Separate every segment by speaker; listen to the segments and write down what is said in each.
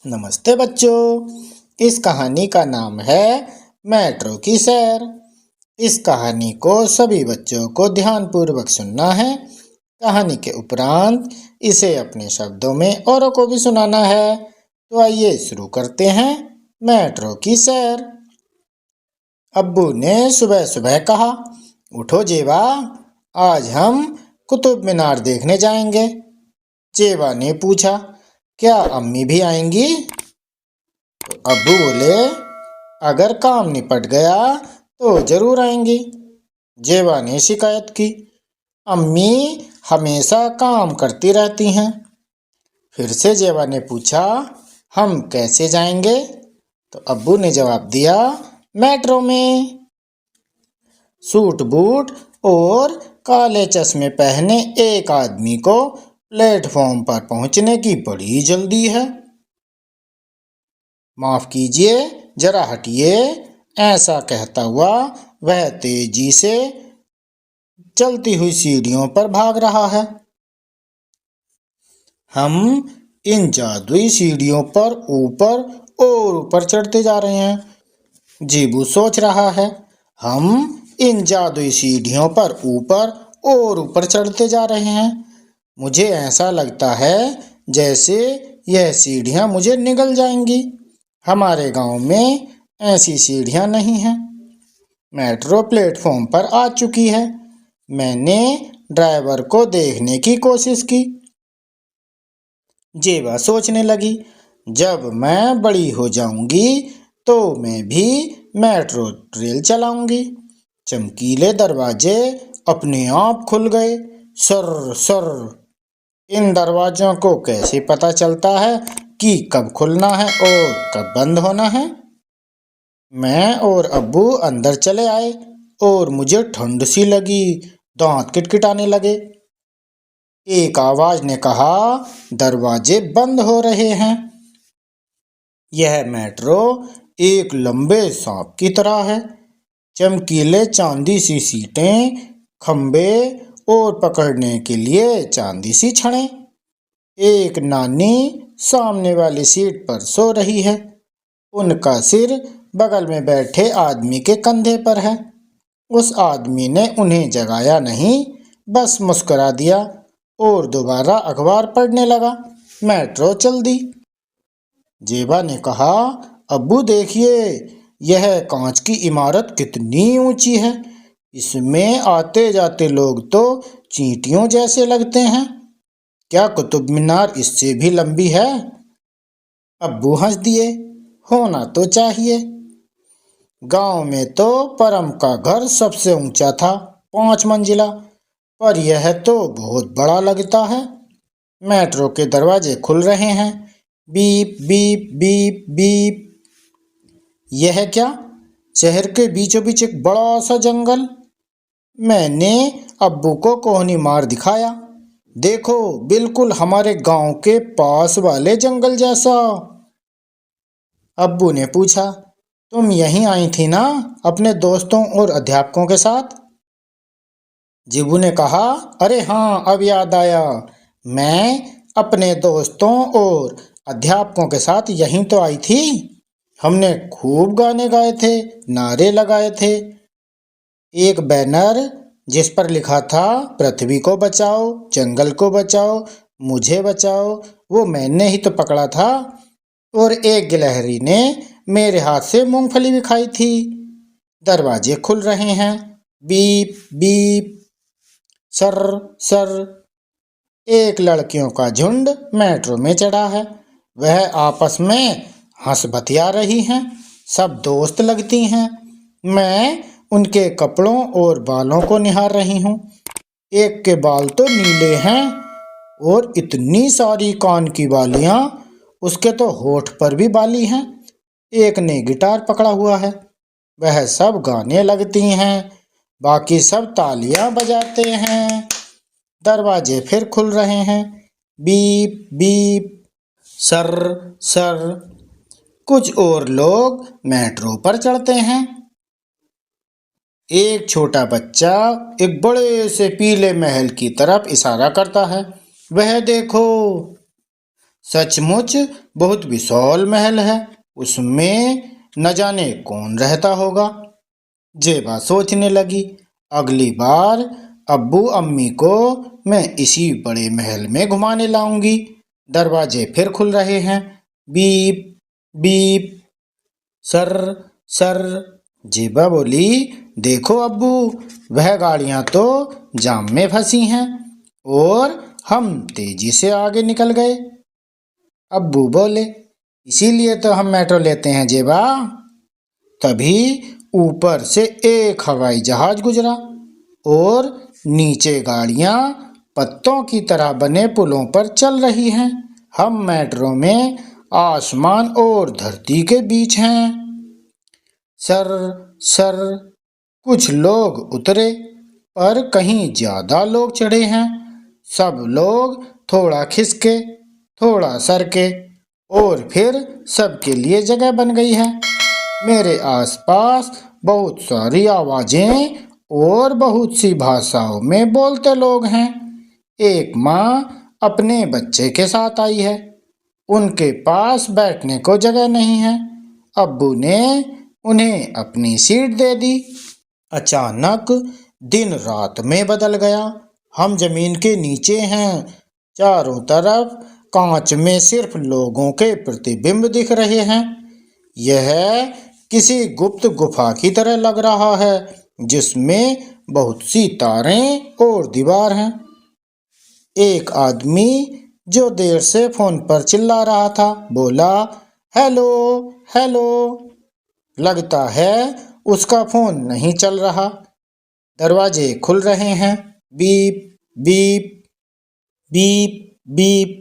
Speaker 1: नमस्ते बच्चों। इस कहानी का नाम है मेट्रो की सैर। इस कहानी को सभी बच्चों को ध्यानपूर्वक सुनना है। कहानी के उपरांत इसे अपने शब्दों में औरों को भी सुनाना है। तो आइए शुरू करते हैं मेट्रो की सैर। अब्बू ने सुबह सुबह कहा, उठो जेबा, आज हम कुतुब मीनार देखने जाएंगे। जेबा ने पूछा, क्या अम्मी भी आएंगी? तो अब्बू बोले, अगर काम निपट गया तो जरूर आएंगी। जेबा ने शिकायत की, अम्मी हमेशा काम करती रहती हैं। फिर से जेबा ने पूछा, हम कैसे जाएंगे? तो अब्बू ने जवाब दिया, मेट्रो में। सूट बूट और काले चश्मे पहने एक आदमी को प्लेटफॉर्म पर पहुंचने की बड़ी जल्दी है। माफ कीजिए, जरा हटिए, ऐसा कहता हुआ वह तेजी से चलती हुई सीढ़ियों पर भाग रहा है। हम इन जादुई सीढ़ियों पर ऊपर और ऊपर चढ़ते जा रहे हैं। जीबू सोच रहा है, हम इन जादुई सीढ़ियों पर ऊपर और ऊपर चढ़ते जा रहे हैं। मुझे ऐसा लगता है जैसे यह सीढ़ियां मुझे निगल जाएंगी। हमारे गांव में ऐसी सीढ़ियां नहीं हैं। मेट्रो प्लेटफॉर्म पर आ चुकी है। मैंने ड्राइवर को देखने की कोशिश की। जेबा सोचने लगी, जब मैं बड़ी हो जाऊंगी तो मैं भी मेट्रो रेल चलाऊंगी। चमकीले दरवाजे अपने आप खुल गए, सर सर। इन दरवाजों को कैसे पता चलता है कि कब खुलना है और कब बंद होना है? मैं और अब्बू अंदर चले आए और मुझे ठंड सी लगी, दांत किटकिटाने लगे। एक आवाज ने कहा, दरवाजे बंद हो रहे हैं। यह मेट्रो एक लंबे सांप की तरह है। चमकीले चांदी सी सीटें, खंबे और पकड़ने के लिए चांदी सी छड़ें। एक नानी सामने वाली सीट पर सो रही है। उनका सिर बगल में बैठे आदमी के कंधे पर है। उस आदमी ने उन्हें जगाया नहीं, बस मुस्कुरा दिया और दोबारा अखबार पढ़ने लगा। मेट्रो चल दी। जेबा ने कहा, अब्बू देखिए, यह कांच की इमारत कितनी ऊंची है। इसमें आते जाते लोग तो चींटियों जैसे लगते हैं। क्या कुतुब मीनार इससे भी लंबी है? अब्बू हंस दिए, होना तो चाहिए। गांव में तो परम का घर सबसे ऊंचा था, 5 मंजिला, पर यह तो बहुत बड़ा लगता है। मेट्रो के दरवाजे खुल रहे हैं, बीप बीप बीप बीप। यह क्या? शहर के बीचों बीच एक बड़ा सा जंगल। मैंने अब्बू को कोहनी मार दिखाया, देखो, बिल्कुल हमारे गांव के पास वाले जंगल जैसा। अब्बू ने पूछा, तुम यहीं आई थी ना अपने दोस्तों और अध्यापकों के साथ? जीबू ने कहा, अरे हाँ, अब याद आया। मैं अपने दोस्तों और अध्यापकों के साथ यहीं तो आई थी। हमने खूब गाने गाए थे, नारे लगाए थे। एक बैनर जिस पर लिखा था, पृथ्वी को बचाओ, जंगल को बचाओ, मुझे बचाओ, वो मैंने ही तो पकड़ा था। और एक गिलहरी ने मेरे हाथ से मूंगफली भी खाई थी। दरवाजे खुल रहे हैं, बीप बीप, सर सर। एक लड़कियों का झुंड मेट्रो में चढ़ा है। वह आपस में हंस बतिया रही हैं, सब दोस्त लगती हैं। मैं उनके कपड़ों और बालों को निहार रही हूँ। एक के बाल तो नीले हैं और इतनी सारी कान की बालियां, उसके तो होठ पर भी बाली हैं। एक ने गिटार पकड़ा हुआ है। वह सब गाने लगती हैं, बाकी सब तालियां बजाते हैं। दरवाजे फिर खुल रहे हैं, बीप बीप, सर सर। कुछ और लोग मेट्रो पर चढ़ते हैं। एक छोटा बच्चा एक बड़े से पीले महल की तरफ इशारा करता है, वह देखो। सचमुच बहुत विशाल महल है, उसमें न जाने कौन रहता होगा। जेबा सोचने लगी, अगली बार अब्बू अम्मी को मैं इसी बड़े महल में घुमाने लाऊंगी। दरवाजे फिर खुल रहे हैं, बीप बीप, सर सर। जेबा बोली, देखो अब्बू, वह गाड़ियां तो जाम में फंसी हैं और हम तेजी से आगे निकल गए। अब्बू बोले, इसीलिए तो हम मेट्रो लेते हैं जेबा। तभी ऊपर से एक हवाई जहाज गुजरा और नीचे गाड़ियां पत्तों की तरह बने पुलों पर चल रही हैं। हम मेट्रो में आसमान और धरती के बीच हैं। सर सर, कुछ लोग उतरे पर कहीं ज्यादा लोग चढ़े हैं। सब लोग थोड़ा खिसके, थोड़ा सरके और फिर सबके लिए जगह बन गई है। मेरे आसपास बहुत सारी आवाजें और बहुत सी भाषाओं में बोलते लोग हैं। एक माँ अपने बच्चे के साथ आई है, उनके पास बैठने को जगह नहीं है। अब्बू ने उन्हें अपनी सीट दे दी। अचानक दिन रात में बदल गया। हम जमीन के नीचे हैं, चारों तरफ कांच में सिर्फ लोगों के प्रतिबिंब दिख रहे हैं। यह किसी गुप्त गुफा की तरह लग रहा है, जिसमें बहुत सी तारें और दीवार हैं। एक आदमी जो देर से फोन पर चिल्ला रहा था बोला, हेलो हेलो। लगता है उसका फोन नहीं चल रहा। दरवाजे खुल रहे हैं, बीप बीप बीप बीप।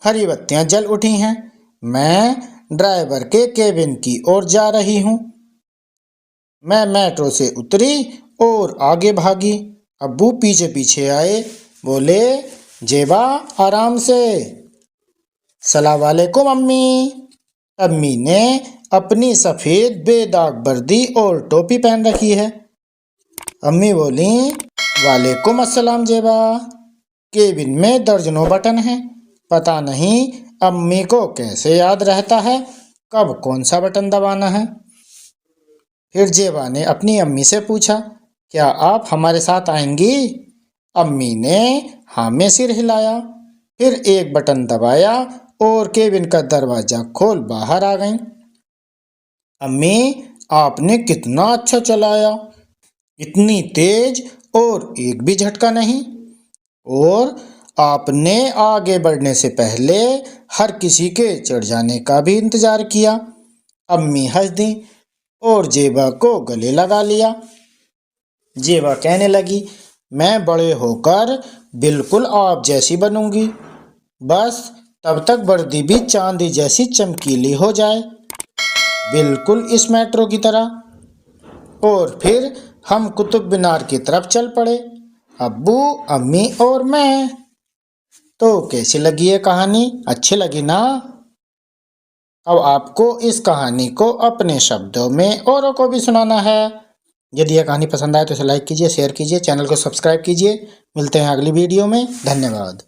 Speaker 1: हरी बत्तियां जल उठी हैं। मैं ड्राइवर के केबिन की ओर जा रही हूँ। मैं मेट्रो से उतरी और आगे भागी। अब्बू पीछे पीछे आए, बोले, जेबा आराम से। सलाम वालेकुम अम्मी। अम्मी ने अपनी सफेद बेदाग वर्दी और टोपी पहन रखी है। अम्मी बोली, वालेकुम अस्सलाम जेबा। केबिन में दर्जनों बटन हैं। पता नहीं अम्मी को कैसे याद रहता है कब कौन सा बटन दबाना है। फिर जेबा ने अपनी अम्मी से पूछा, क्या आप हमारे साथ आएंगी? अम्मी ने हाँ में सिर हिलाया। फिर एक बटन दबाया और केबिन का दरवाजा खोल बाहर आ गई। अम्मी, आपने कितना अच्छा चलाया, इतनी तेज और एक भी झटका नहीं। और आपने आगे बढ़ने से पहले हर किसी के चढ़ जाने का भी इंतजार किया। अम्मी हंस दी और जेबा को गले लगा लिया। जेबा कहने लगी, मैं बड़े होकर बिल्कुल आप जैसी बनूंगी, बस तब तक वर्दी भी चांदी जैसी चमकीली हो जाए, बिल्कुल इस मेट्रो की तरह। और फिर हम कुतुब मीनार की तरफ चल पड़े, अब्बू अम्मी और मैं। तो कैसी लगी ये कहानी? अच्छी लगी ना? अब आपको इस कहानी को अपने शब्दों में औरों को भी सुनाना है। यदि यह कहानी पसंद आए तो इसे लाइक कीजिए, शेयर कीजिए, चैनल को सब्सक्राइब कीजिए। मिलते हैं अगली वीडियो में। धन्यवाद।